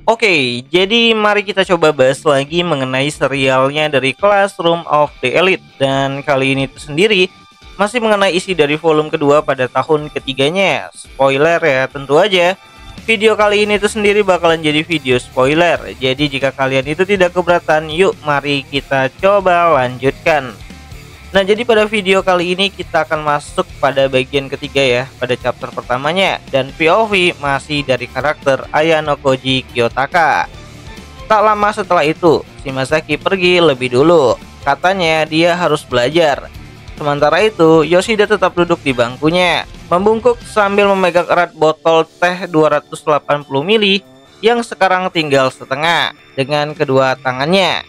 Oke, jadi mari kita coba bahas lagi mengenai serialnya dari Classroom of the Elite. Dan kali ini tuh sendiri masih mengenai isi dari volume kedua pada tahun ketiganya. Spoiler ya, tentu aja. Video kali ini tuh sendiri bakalan jadi video spoiler. Jadi jika kalian itu tidak keberatan, yuk mari kita coba lanjutkan. Nah, jadi pada video kali ini kita akan masuk pada bagian ketiga ya, pada chapter pertamanya, dan POV masih dari karakter Ayano Koji Kiyotaka. Tak lama setelah itu, Shimazaki pergi lebih dulu. Katanya dia harus belajar. Sementara itu, Yoshida tetap duduk di bangkunya, membungkuk sambil memegang erat botol teh 280 ml yang sekarang tinggal setengah dengan kedua tangannya.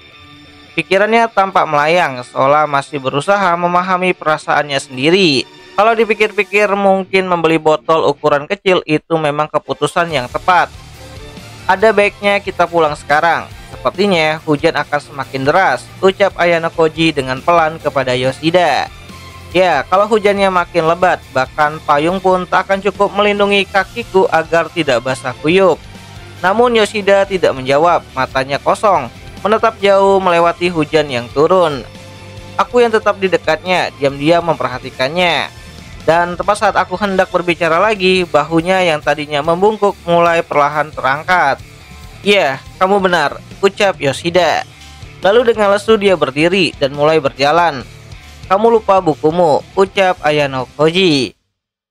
Pikirannya tampak melayang, seolah masih berusaha memahami perasaannya sendiri. Kalau dipikir-pikir, mungkin membeli botol ukuran kecil itu memang keputusan yang tepat. Ada baiknya kita pulang sekarang. Sepertinya hujan akan semakin deras, ucap Ayano Koji dengan pelan kepada Yoshida. Ya, kalau hujannya makin lebat, bahkan payung pun tak akan cukup melindungi kakiku agar tidak basah kuyup. Namun Yoshida tidak menjawab, matanya kosong, menetap jauh melewati hujan yang turun. Aku yang tetap di dekatnya, diam-diam memperhatikannya. Dan tepat saat aku hendak berbicara lagi, bahunya yang tadinya membungkuk mulai perlahan terangkat. Ya, kamu benar, ucap Yoshida. Lalu dengan lesu dia berdiri dan mulai berjalan. Kamu lupa bukumu, ucap Ayano Koji.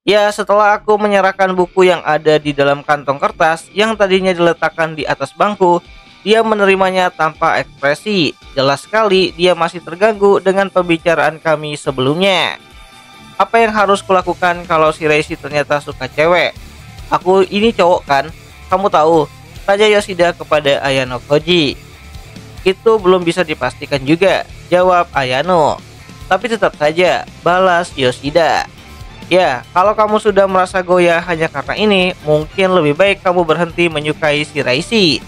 Ya, setelah aku menyerahkan buku yang ada di dalam kantong kertas yang tadinya diletakkan di atas bangku, dia menerimanya tanpa ekspresi. Jelas sekali dia masih terganggu dengan pembicaraan kami sebelumnya. Apa yang harus kulakukan kalau si Reishi ternyata suka cewek? Aku ini cowok kan? Kamu tahu, tanya Yoshida kepada Ayano Koji. Itu belum bisa dipastikan juga, jawab Ayano. Tapi tetap saja, balas Yoshida. Ya, kalau kamu sudah merasa goyah hanya karena ini, mungkin lebih baik kamu berhenti menyukai si Reishi.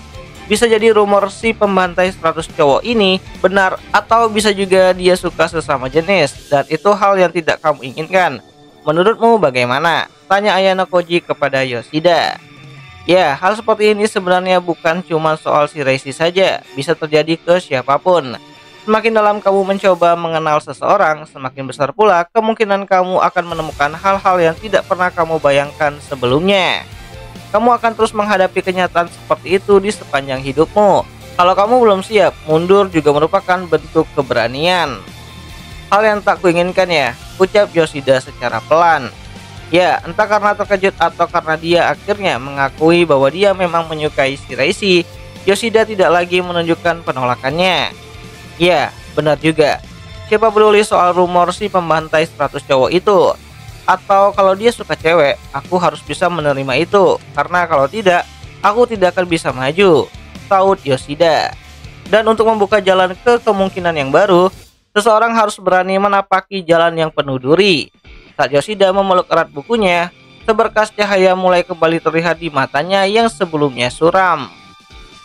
Bisa jadi rumor si pembantai 100 cowok ini benar, atau bisa juga dia suka sesama jenis, dan itu hal yang tidak kamu inginkan. Menurutmu bagaimana? Tanya Ayano Koji kepada Yoshida. Ya, hal seperti ini sebenarnya bukan cuma soal si Reishi saja, bisa terjadi ke siapapun. Semakin dalam kamu mencoba mengenal seseorang, semakin besar pula kemungkinan kamu akan menemukan hal-hal yang tidak pernah kamu bayangkan sebelumnya. Kamu akan terus menghadapi kenyataan seperti itu di sepanjang hidupmu. Kalau kamu belum siap, mundur juga merupakan bentuk keberanian. Hal yang tak kuinginkan ya, ucap Yoshida secara pelan. Ya, entah karena terkejut atau karena dia akhirnya mengakui bahwa dia memang menyukai si Reishi, Yoshida tidak lagi menunjukkan penolakannya. Ya, benar juga. Siapa peduli soal rumor si pembantai 100 cowok itu? Atau kalau dia suka cewek, aku harus bisa menerima itu. Karena kalau tidak, aku tidak akan bisa maju, saut Yoshida. Dan untuk membuka jalan ke kemungkinan yang baru, seseorang harus berani menapaki jalan yang penuh duri. Saat Yoshida memeluk erat bukunya, seberkas cahaya mulai kembali terlihat di matanya yang sebelumnya suram.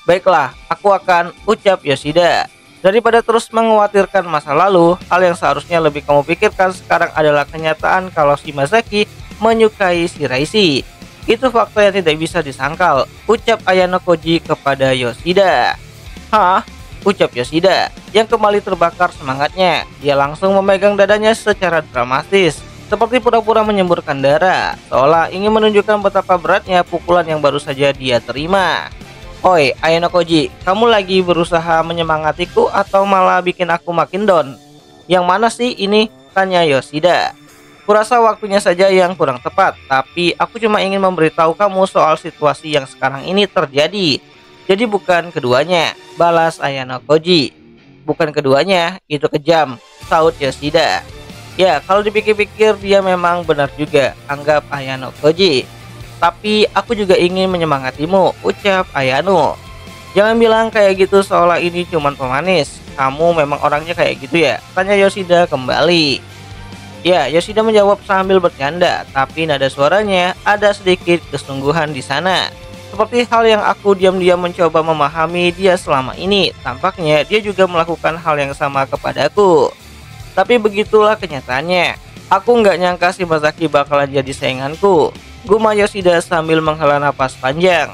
Baiklah, aku akan, ucap Yoshida. Daripada terus mengkhawatirkan masa lalu, hal yang seharusnya lebih kamu pikirkan sekarang adalah kenyataan kalau Shimazaki menyukai si Reishi. Itu fakta yang tidak bisa disangkal, ucap Ayano Koji kepada Yoshida. Hah? Ucap Yoshida, yang kembali terbakar semangatnya. Dia langsung memegang dadanya secara dramatis, seperti pura-pura menyemburkan darah, seolah ingin menunjukkan betapa beratnya pukulan yang baru saja dia terima. Oi, Ayano Koji, kamu lagi berusaha menyemangatiku atau malah bikin aku makin down? Yang mana sih ini? Tanya Yoshida. Kurasa waktunya saja yang kurang tepat, tapi aku cuma ingin memberitahu kamu soal situasi yang sekarang ini terjadi. Jadi bukan keduanya, balas Ayano Koji. Bukan keduanya, itu kejam, saut Yoshida. Ya, kalau dipikir-pikir dia memang benar juga, anggap Ayano Koji. Tapi aku juga ingin menyemangatimu, ucap Ayano. Jangan bilang kayak gitu seolah ini cuman pemanis. Kamu memang orangnya kayak gitu ya? Tanya Yoshida kembali. Ya, Yoshida menjawab sambil bercanda, tapi nada suaranya ada sedikit kesungguhan di sana. Seperti hal yang aku diam-diam mencoba memahami dia selama ini. Tampaknya dia juga melakukan hal yang sama kepadaku. Tapi begitulah kenyataannya. Aku nggak nyangka Shimazaki bakalan jadi sainganku, gumam Yoshida sambil menghela napas panjang.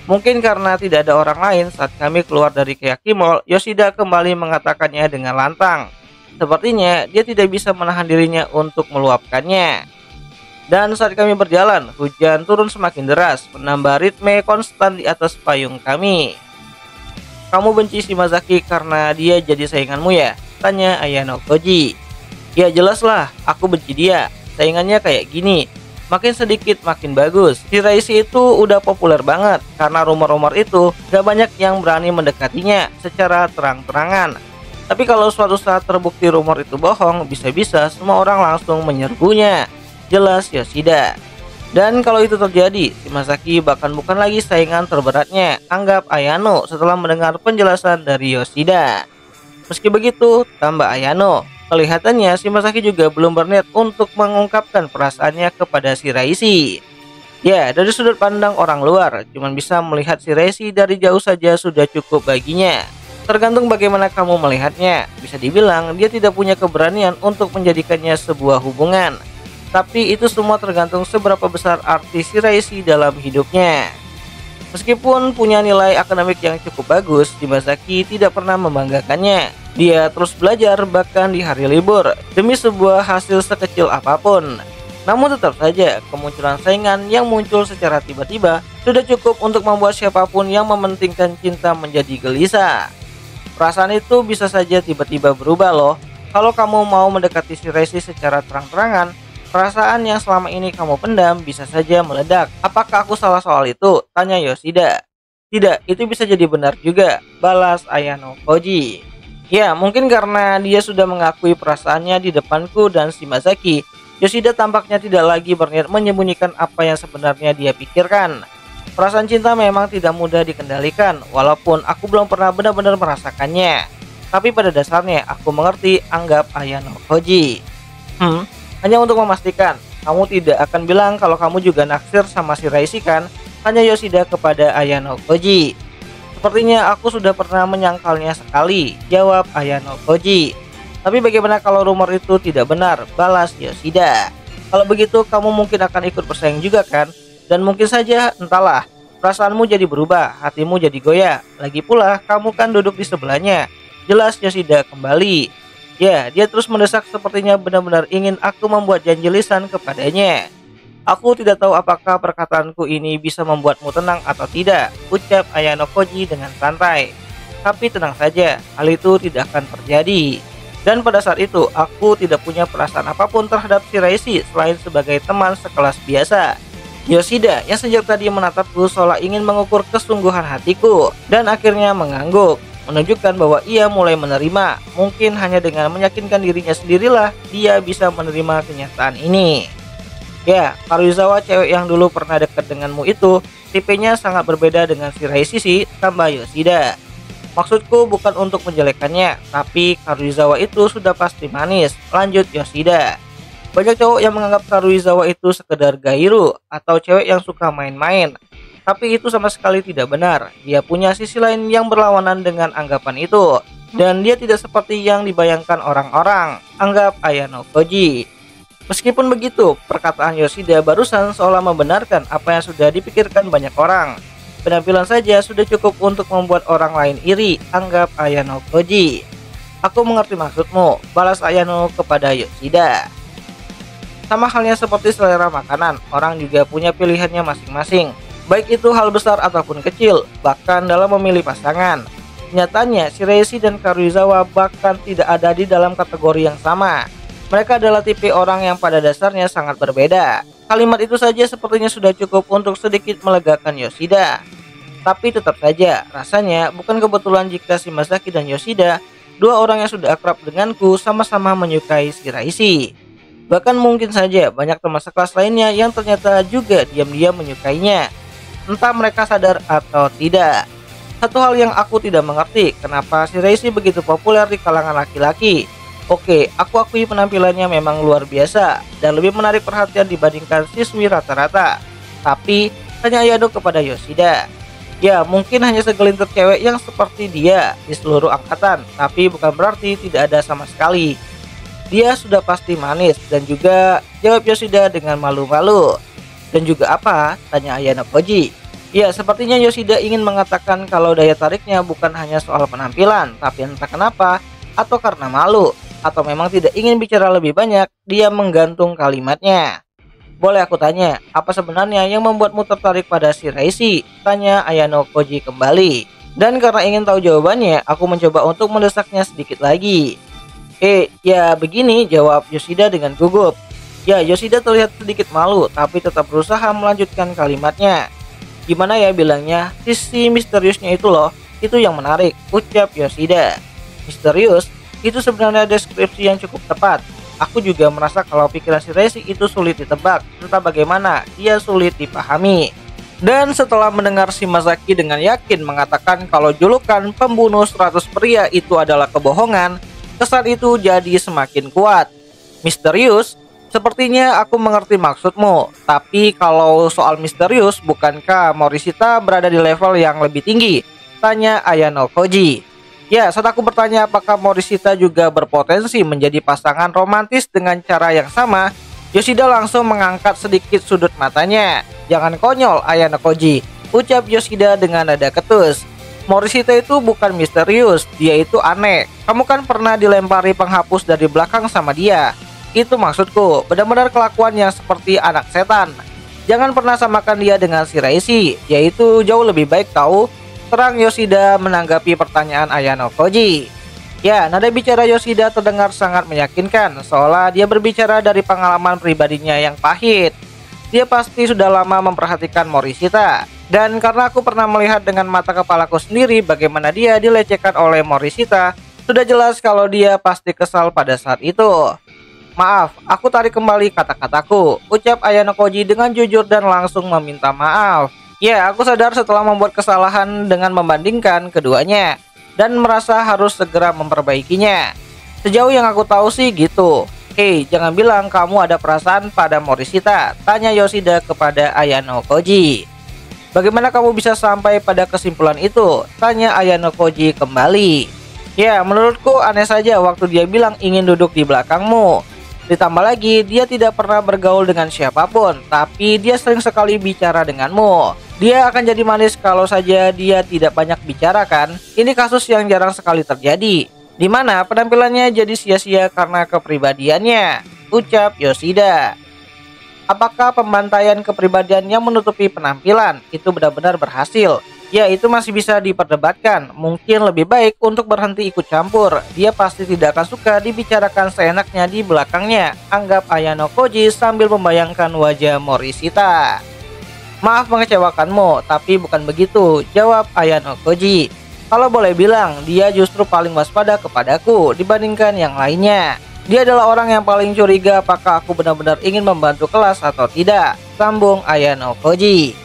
Mungkin karena tidak ada orang lain saat kami keluar dari Keyaki Mall, Yoshida kembali mengatakannya dengan lantang. Sepertinya dia tidak bisa menahan dirinya untuk meluapkannya. Dan saat kami berjalan, hujan turun semakin deras, menambah ritme konstan di atas payung kami. Kamu benci Shimazaki karena dia jadi sainganmu ya? Tanya Ayano Koji. Ya jelaslah, aku benci dia. Saingannya kayak gini. Makin sedikit makin bagus. Shiraishi itu udah populer banget. Karena rumor-rumor itu gak banyak yang berani mendekatinya secara terang-terangan. Tapi kalau suatu saat terbukti rumor itu bohong, bisa-bisa semua orang langsung menyerbunya. Jelas Yoshida. Dan kalau itu terjadi, Shimazaki bahkan bukan lagi saingan terberatnya, anggap Ayano setelah mendengar penjelasan dari Yoshida. Meski begitu, tambah Ayano, kelihatannya Shimazaki juga belum berniat untuk mengungkapkan perasaannya kepada Shiraishi. Ya, dari sudut pandang orang luar, cuman bisa melihat Shiraishi dari jauh saja sudah cukup baginya. Tergantung bagaimana kamu melihatnya, bisa dibilang dia tidak punya keberanian untuk menjadikannya sebuah hubungan. Tapi itu semua tergantung seberapa besar arti Shiraishi dalam hidupnya. Meskipun punya nilai akademik yang cukup bagus, Shimazaki tidak pernah membanggakannya. Dia terus belajar bahkan di hari libur demi sebuah hasil sekecil apapun. Namun tetap saja kemunculan saingan yang muncul secara tiba-tiba sudah cukup untuk membuat siapapun yang mementingkan cinta menjadi gelisah. Perasaan itu bisa saja tiba-tiba berubah loh. Kalau kamu mau mendekati Shiraishi secara terang-terangan, perasaan yang selama ini kamu pendam bisa saja meledak. Apakah aku salah soal itu? Tanya Yoshida. Tidak, itu bisa jadi benar juga, balas Ayano Koji. Ya, mungkin karena dia sudah mengakui perasaannya di depanku dan Shimazaki, Yoshida tampaknya tidak lagi berniat menyembunyikan apa yang sebenarnya dia pikirkan. Perasaan cinta memang tidak mudah dikendalikan, walaupun aku belum pernah benar-benar merasakannya. Tapi pada dasarnya aku mengerti, anggap Ayano Koji. Hanya untuk memastikan, kamu tidak akan bilang kalau kamu juga naksir sama Shiraishi kan? Tanya Yoshida kepada Ayano Koji. Sepertinya aku sudah pernah menyangkalnya sekali, jawab Ayano Koji. Tapi bagaimana kalau rumor itu tidak benar? Balas Yoshida. Kalau begitu kamu mungkin akan ikut bersaing juga kan? Dan mungkin saja, entahlah, perasaanmu jadi berubah, hatimu jadi goyah. Lagi pula, kamu kan duduk di sebelahnya. Jelas Yoshida kembali. Ya, dia terus mendesak sepertinya benar-benar ingin aku membuat janji lisan kepadanya. Aku tidak tahu apakah perkataanku ini bisa membuatmu tenang atau tidak, ucap Ayano Koji dengan santai. Tapi tenang saja, hal itu tidak akan terjadi. Dan pada saat itu, aku tidak punya perasaan apapun terhadap Shiraishi selain sebagai teman sekelas biasa. Yoshida yang sejak tadi menatapku seolah ingin mengukur kesungguhan hatiku, dan akhirnya mengangguk. Menunjukkan bahwa ia mulai menerima. Mungkin hanya dengan meyakinkan dirinya sendirilah dia bisa menerima kenyataan ini. Ya, Karuizawa cewek yang dulu pernah dekat denganmu itu tipenya sangat berbeda dengan Shiraishi sih, tambah Yoshida. Maksudku bukan untuk menjelekannya, tapi Karuizawa itu sudah pasti manis, lanjut Yoshida. Banyak cowok yang menganggap Karuizawa itu sekedar gairu atau cewek yang suka main-main. Tapi itu sama sekali tidak benar. Dia punya sisi lain yang berlawanan dengan anggapan itu. Dan dia tidak seperti yang dibayangkan orang-orang, anggap Ayano Koji. Meskipun begitu, perkataan Yoshida barusan seolah membenarkan apa yang sudah dipikirkan banyak orang. Penampilan saja sudah cukup untuk membuat orang lain iri, anggap Ayano Koji. Aku mengerti maksudmu, balas Ayano kepada Yoshida. Sama halnya seperti selera makanan, orang juga punya pilihannya masing-masing. Baik itu hal besar ataupun kecil, bahkan dalam memilih pasangan. Nyatanya, Shiraishi dan Karuizawa bahkan tidak ada di dalam kategori yang sama. Mereka adalah tipe orang yang pada dasarnya sangat berbeda. Kalimat itu saja sepertinya sudah cukup untuk sedikit melegakan Yoshida. Tapi tetap saja, rasanya bukan kebetulan jika Shimazaki dan Yoshida, dua orang yang sudah akrab denganku, sama-sama menyukai Shiraishi. Bahkan mungkin saja banyak teman sekelas lainnya yang ternyata juga diam-diam menyukainya. Entah mereka sadar atau tidak. Satu hal yang aku tidak mengerti, kenapa Shiraishi begitu populer di kalangan laki-laki. Oke, aku akui penampilannya memang luar biasa dan lebih menarik perhatian dibandingkan siswi rata-rata. Tapi, tanya Ayano kepada Yoshida. Ya, mungkin hanya segelintir cewek yang seperti dia di seluruh angkatan, tapi bukan berarti tidak ada sama sekali. Dia sudah pasti manis, dan juga, jawab Yoshida dengan malu-malu. Dan juga apa? Tanya Ayano Koji. Ya, sepertinya Yoshida ingin mengatakan kalau daya tariknya bukan hanya soal penampilan, tapi entah kenapa, atau karena malu, atau memang tidak ingin bicara lebih banyak, dia menggantung kalimatnya. Boleh aku tanya, apa sebenarnya yang membuatmu tertarik pada Shiraishi? Tanya Ayano Koji kembali. Dan karena ingin tahu jawabannya, aku mencoba untuk mendesaknya sedikit lagi. Ya begini, jawab Yoshida dengan gugup. Ya, Yoshida terlihat sedikit malu, tapi tetap berusaha melanjutkan kalimatnya. Gimana ya bilangnya, sisi misteriusnya itu loh, itu yang menarik, ucap Yoshida. Misterius? Itu sebenarnya deskripsi yang cukup tepat. Aku juga merasa kalau pikiran Shiraishi itu sulit ditebak, entah bagaimana, dia sulit dipahami. Dan setelah mendengar Shimazaki dengan yakin mengatakan kalau julukan pembunuh 100 pria itu adalah kebohongan, kesan itu jadi semakin kuat. Misterius? Sepertinya aku mengerti maksudmu, tapi kalau soal misterius, bukankah Morishita berada di level yang lebih tinggi? Tanya Ayano Koji. Ya, saat aku bertanya apakah Morishita juga berpotensi menjadi pasangan romantis dengan cara yang sama, Yoshida langsung mengangkat sedikit sudut matanya. Jangan konyol, Ayano Koji, ucap Yoshida dengan nada ketus. Morishita itu bukan misterius, dia itu aneh. Kamu kan pernah dilempari penghapus dari belakang sama dia. Itu maksudku, benar-benar kelakuan yang seperti anak setan. Jangan pernah samakan dia dengan Shiraishi, yaitu jauh lebih baik tahu. Terang Yoshida menanggapi pertanyaan Ayano Koji. Ya, nada bicara Yoshida terdengar sangat meyakinkan, seolah dia berbicara dari pengalaman pribadinya yang pahit. Dia pasti sudah lama memperhatikan Morishita. Dan karena aku pernah melihat dengan mata kepalaku sendiri bagaimana dia dilecehkan oleh Morishita, sudah jelas kalau dia pasti kesal pada saat itu. Maaf, aku tarik kembali kata-kataku, ucap Ayano Koji dengan jujur dan langsung meminta maaf. Ya, aku sadar setelah membuat kesalahan dengan membandingkan keduanya, dan merasa harus segera memperbaikinya. Sejauh yang aku tahu sih gitu. Jangan bilang kamu ada perasaan pada Morishita, tanya Yoshida kepada Ayano Koji. Bagaimana kamu bisa sampai pada kesimpulan itu? Tanya Ayano Koji kembali. Ya, menurutku aneh saja waktu dia bilang ingin duduk di belakangmu. Ditambah lagi, dia tidak pernah bergaul dengan siapapun, tapi dia sering sekali bicara denganmu. Dia akan jadi manis kalau saja dia tidak banyak bicara kan? Ini kasus yang jarang sekali terjadi, di mana penampilannya jadi sia-sia karena kepribadiannya, ucap Yoshida. Apakah pembantaian kepribadian yang menutupi penampilan itu benar-benar berhasil? Ya, itu masih bisa diperdebatkan. Mungkin lebih baik untuk berhenti ikut campur. Dia pasti tidak akan suka dibicarakan seenaknya di belakangnya, anggap Ayano Koji sambil membayangkan wajah Morishita. Maaf mengecewakanmu, tapi bukan begitu, jawab Ayano Koji. Kalau boleh bilang, dia justru paling waspada kepadaku dibandingkan yang lainnya. Dia adalah orang yang paling curiga apakah aku benar-benar ingin membantu kelas atau tidak, sambung Ayano Koji.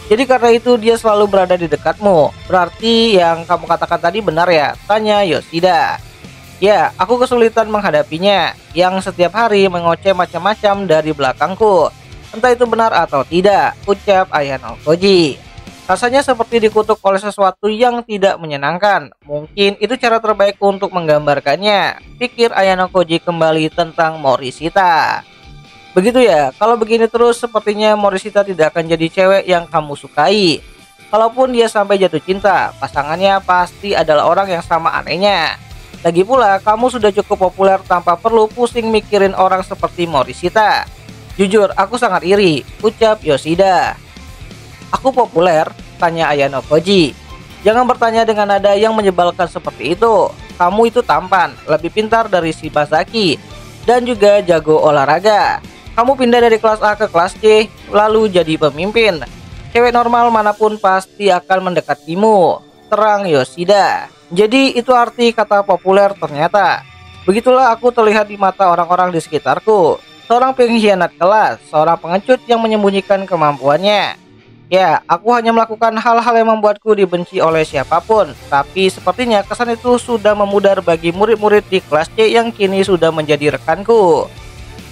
Jadi karena itu dia selalu berada di dekatmu. Berarti yang kamu katakan tadi benar ya? Tanya Yoshida. Ya, aku kesulitan menghadapinya, yang setiap hari mengoceh macam-macam dari belakangku. Entah itu benar atau tidak, ucap Ayano Koji. Rasanya seperti dikutuk oleh sesuatu yang tidak menyenangkan. Mungkin itu cara terbaik untuk menggambarkannya, pikir Ayano Koji kembali tentang Morishita. Begitu ya, kalau begini terus sepertinya Morishita tidak akan jadi cewek yang kamu sukai. Kalaupun dia sampai jatuh cinta, pasangannya pasti adalah orang yang sama anehnya. Lagi pula, kamu sudah cukup populer tanpa perlu pusing mikirin orang seperti Morishita. Jujur, aku sangat iri, ucap Yoshida. Aku populer? Tanya Ayano Koji. Jangan bertanya dengan nada yang menyebalkan seperti itu. Kamu itu tampan, lebih pintar dari Shimazaki, dan juga jago olahraga. Kamu pindah dari kelas A ke kelas C, lalu jadi pemimpin. Cewek normal manapun pasti akan mendekatimu, terang Yoshida. Jadi itu arti kata populer ternyata. Begitulah aku terlihat di mata orang-orang di sekitarku. Seorang pengkhianat kelas, seorang pengecut yang menyembunyikan kemampuannya. Ya, aku hanya melakukan hal-hal yang membuatku dibenci oleh siapapun. Tapi sepertinya kesan itu sudah memudar bagi murid-murid di kelas C yang kini sudah menjadi rekanku.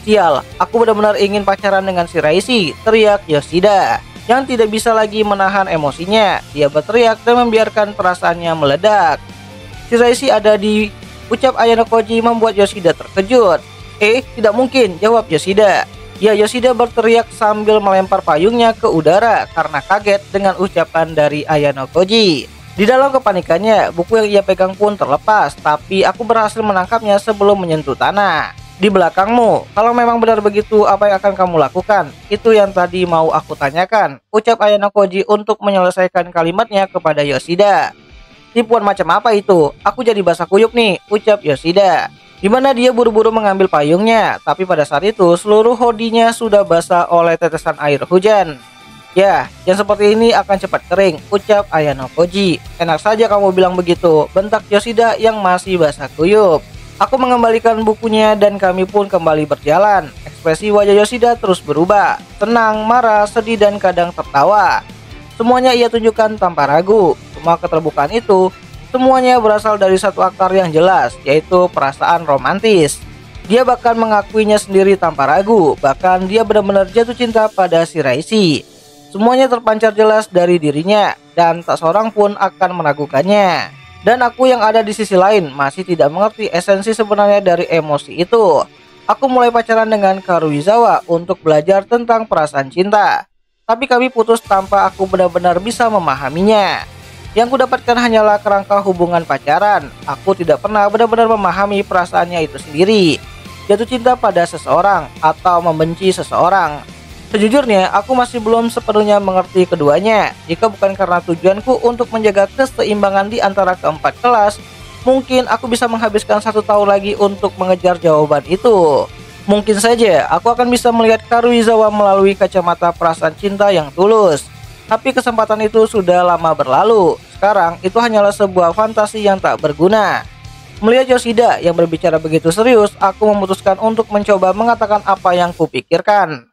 Sial, aku benar-benar ingin pacaran dengan Shiraishi, teriak Yoshida. Yang tidak bisa lagi menahan emosinya, dia berteriak dan membiarkan perasaannya meledak. Shiraishi ada di ucap Ayano Koji membuat Yoshida terkejut. Tidak mungkin, jawab Yoshida. Ya, Yoshida berteriak sambil melempar payungnya ke udara karena kaget dengan ucapan dari Ayano Koji. Di dalam kepanikannya, buku yang ia pegang pun terlepas, tapi aku berhasil menangkapnya sebelum menyentuh tanah. Di belakangmu, kalau memang benar begitu, apa yang akan kamu lakukan? Itu yang tadi mau aku tanyakan, ucap Ayano Koji untuk menyelesaikan kalimatnya kepada Yoshida. Tipuan macam apa itu? Aku jadi basah kuyup nih, ucap Yoshida. Di mana dia buru-buru mengambil payungnya, tapi pada saat itu seluruh hoodie-nya sudah basah oleh tetesan air hujan. Ya, yang seperti ini akan cepat kering, ucap Ayano Koji. Enak saja kamu bilang begitu, bentak Yoshida yang masih basah kuyup. Aku mengembalikan bukunya dan kami pun kembali berjalan. Ekspresi wajah Yoshida terus berubah, tenang, marah, sedih, dan kadang tertawa. Semuanya ia tunjukkan tanpa ragu. Semua keterbukaan itu semuanya berasal dari satu akar yang jelas, yaitu perasaan romantis. Dia bahkan mengakuinya sendiri tanpa ragu, bahkan dia benar-benar jatuh cinta pada Shiraishi. Semuanya terpancar jelas dari dirinya, dan tak seorang pun akan meragukannya. Dan aku yang ada di sisi lain masih tidak mengerti esensi sebenarnya dari emosi itu. Aku mulai pacaran dengan Karuizawa untuk belajar tentang perasaan cinta. Tapi kami putus tanpa aku benar-benar bisa memahaminya. Yang kudapatkan hanyalah kerangka hubungan pacaran. Aku tidak pernah benar-benar memahami perasaannya itu sendiri. Jatuh cinta pada seseorang atau membenci seseorang. Sejujurnya, aku masih belum sepenuhnya mengerti keduanya. Jika bukan karena tujuanku untuk menjaga keseimbangan di antara keempat kelas, mungkin aku bisa menghabiskan 1 tahun lagi untuk mengejar jawaban itu. Mungkin saja aku akan bisa melihat Karuizawa melalui kacamata perasaan cinta yang tulus. Tapi kesempatan itu sudah lama berlalu. Sekarang itu hanyalah sebuah fantasi yang tak berguna. Melihat Yoshida yang berbicara begitu serius, aku memutuskan untuk mencoba mengatakan apa yang kupikirkan.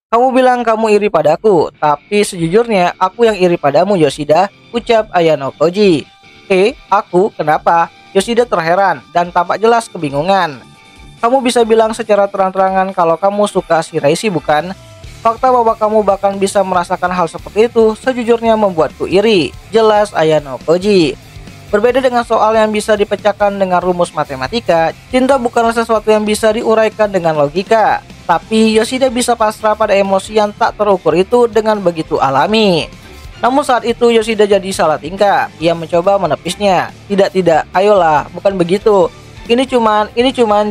Kamu bilang kamu iri padaku, tapi sejujurnya aku yang iri padamu, Yoshida, ucap Ayano Koji. Aku? Kenapa? Yoshida terheran dan tampak jelas kebingungan. Kamu bisa bilang secara terang-terangan kalau kamu suka Shiraishi, bukan? Fakta bahwa kamu bahkan bisa merasakan hal seperti itu sejujurnya membuatku iri, jelas Ayano Koji. Berbeda dengan soal yang bisa dipecahkan dengan rumus matematika, cinta bukanlah sesuatu yang bisa diuraikan dengan logika. Tapi Yoshida bisa pasrah pada emosi yang tak terukur itu dengan begitu alami. Namun saat itu Yoshida jadi salah tingkah. Ia mencoba menepisnya. Tidak, ayolah, bukan begitu. Ini cuman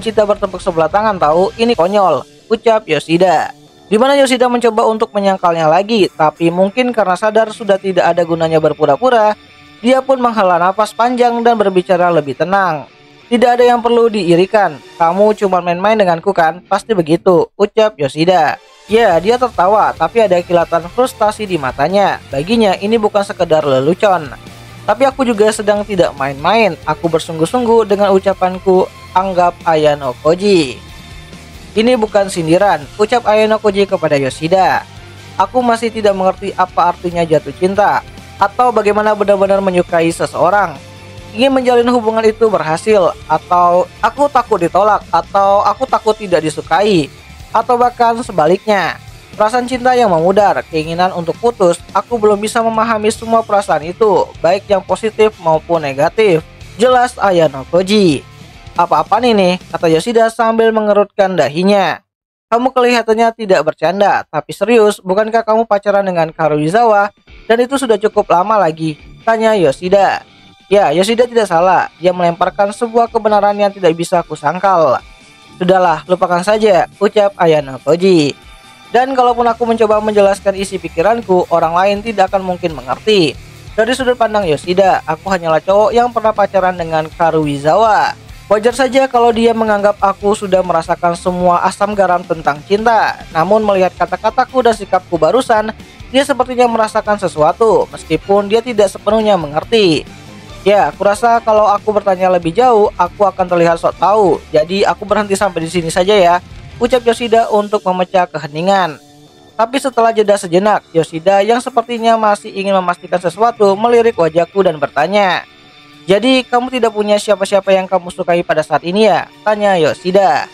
cinta bertepuk sebelah tangan tahu, ini konyol, ucap Yoshida. Di mana Yoshida mencoba untuk menyangkalnya lagi, tapi mungkin karena sadar sudah tidak ada gunanya berpura-pura, dia pun menghela napas panjang dan berbicara lebih tenang. Tidak ada yang perlu diirikan, kamu cuma main-main denganku kan, pasti begitu, ucap Yoshida. Ya, dia tertawa, tapi ada kilatan frustasi di matanya. Baginya ini bukan sekedar lelucon. Tapi aku juga sedang tidak main-main, aku bersungguh-sungguh dengan ucapanku, anggap Ayano Koji. Ini bukan sindiran, ucap Ayano Koji kepada Yoshida. Aku masih tidak mengerti apa artinya jatuh cinta, atau bagaimana benar-benar menyukai seseorang. Ingin menjalin hubungan itu berhasil, atau aku takut ditolak, atau aku takut tidak disukai, atau bahkan sebaliknya. Perasaan cinta yang memudar, keinginan untuk putus, aku belum bisa memahami semua perasaan itu, baik yang positif maupun negatif. Jelas Ayano Koji. Apa-apaan ini? Kata Yoshida sambil mengerutkan dahinya. Kamu kelihatannya tidak bercanda, tapi serius, bukankah kamu pacaran dengan Karuizawa? Dan itu sudah cukup lama lagi, tanya Yoshida. Ya, Yoshida tidak salah, dia melemparkan sebuah kebenaran yang tidak bisa kusangkal. Sudahlah, lupakan saja, ucap Ayano Koji. Dan kalaupun aku mencoba menjelaskan isi pikiranku, orang lain tidak akan mungkin mengerti. Dari sudut pandang Yoshida, aku hanyalah cowok yang pernah pacaran dengan Karuizawa. Wajar saja kalau dia menganggap aku sudah merasakan semua asam garam tentang cinta. Namun melihat kata-kataku dan sikapku barusan, dia sepertinya merasakan sesuatu, meskipun dia tidak sepenuhnya mengerti. Ya, aku rasa kalau aku bertanya lebih jauh, aku akan terlihat sok tahu. Jadi aku berhenti sampai di sini saja ya, ucap Yoshida untuk memecah keheningan. Tapi setelah jeda sejenak, Yoshida yang sepertinya masih ingin memastikan sesuatu melirik wajahku dan bertanya. Jadi kamu tidak punya siapa-siapa yang kamu sukai pada saat ini ya? Tanya Yoshida.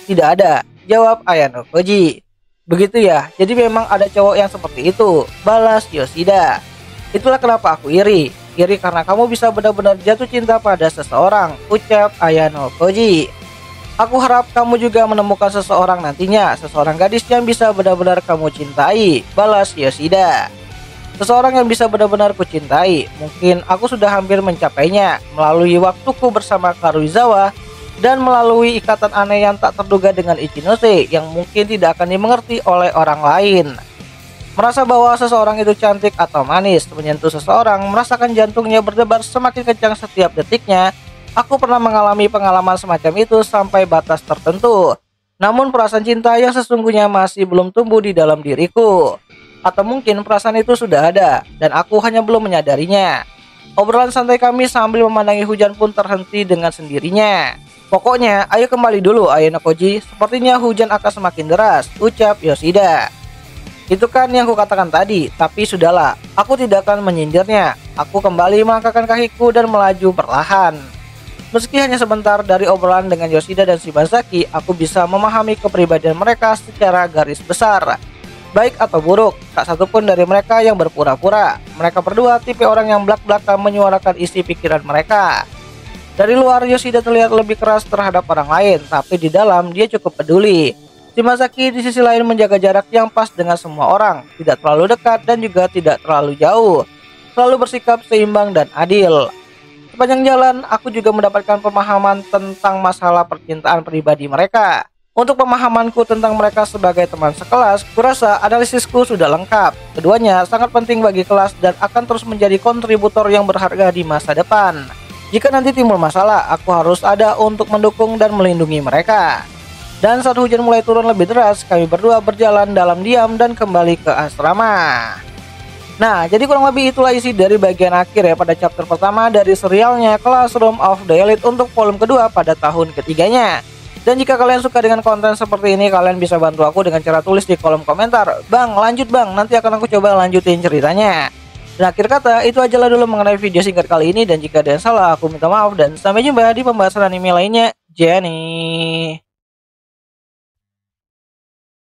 Tidak ada, jawab Ayano Koji. Begitu ya, jadi memang ada cowok yang seperti itu, balas Yoshida. Itulah kenapa aku iri. Iri karena kamu bisa benar-benar jatuh cinta pada seseorang, ucap Ayano Koji. Aku harap kamu juga menemukan seseorang nantinya, seseorang gadis yang bisa benar-benar kamu cintai, balas Yoshida. Seseorang yang bisa benar-benar kucintai, mungkin aku sudah hampir mencapainya melalui waktuku bersama Karuizawa dan melalui ikatan aneh yang tak terduga dengan Ichinose yang mungkin tidak akan dimengerti oleh orang lain. Merasa bahwa seseorang itu cantik atau manis, menyentuh seseorang, merasakan jantungnya berdebar semakin kencang setiap detiknya. Aku pernah mengalami pengalaman semacam itu sampai batas tertentu. Namun perasaan cinta yang sesungguhnya masih belum tumbuh di dalam diriku. Atau mungkin perasaan itu sudah ada, dan aku hanya belum menyadarinya. Obrolan santai kami sambil memandangi hujan pun terhenti dengan sendirinya. Pokoknya, ayo kembali dulu Ayano Koji, sepertinya hujan akan semakin deras, ucap Yoshida. Itu kan yang kukatakan tadi, tapi sudahlah, aku tidak akan menyindirnya. Aku kembali mengangkatkan kakiku dan melaju perlahan. Meski hanya sebentar dari obrolan dengan Yoshida dan Shibazaki, aku bisa memahami kepribadian mereka secara garis besar. Baik atau buruk, tak satupun dari mereka yang berpura-pura. Mereka berdua tipe orang yang belak-belakan menyuarakan isi pikiran mereka. Dari luar, Yoshida terlihat lebih keras terhadap orang lain, tapi di dalam dia cukup peduli. Shibazaki di sisi lain menjaga jarak yang pas dengan semua orang, tidak terlalu dekat dan juga tidak terlalu jauh. Selalu bersikap seimbang dan adil. Sepanjang jalan, aku juga mendapatkan pemahaman tentang masalah percintaan pribadi mereka. Untuk pemahamanku tentang mereka sebagai teman sekelas, kurasa analisisku sudah lengkap. Keduanya sangat penting bagi kelas dan akan terus menjadi kontributor yang berharga di masa depan. Jika nanti timbul masalah, aku harus ada untuk mendukung dan melindungi mereka. Dan saat hujan mulai turun lebih deras, kami berdua berjalan dalam diam dan kembali ke asrama. Nah, jadi kurang lebih itulah isi dari bagian akhir ya pada chapter pertama dari serialnya Classroom of the Elite untuk volume kedua pada tahun ketiganya. Dan jika kalian suka dengan konten seperti ini, kalian bisa bantu aku dengan cara tulis di kolom komentar. Bang, lanjut bang, nanti akan aku coba lanjutin ceritanya. Dan akhir kata, itu aja lah dulu mengenai video singkat kali ini. Dan jika ada yang salah, aku minta maaf. Dan sampai jumpa di pembahasan anime lainnya. Jenny.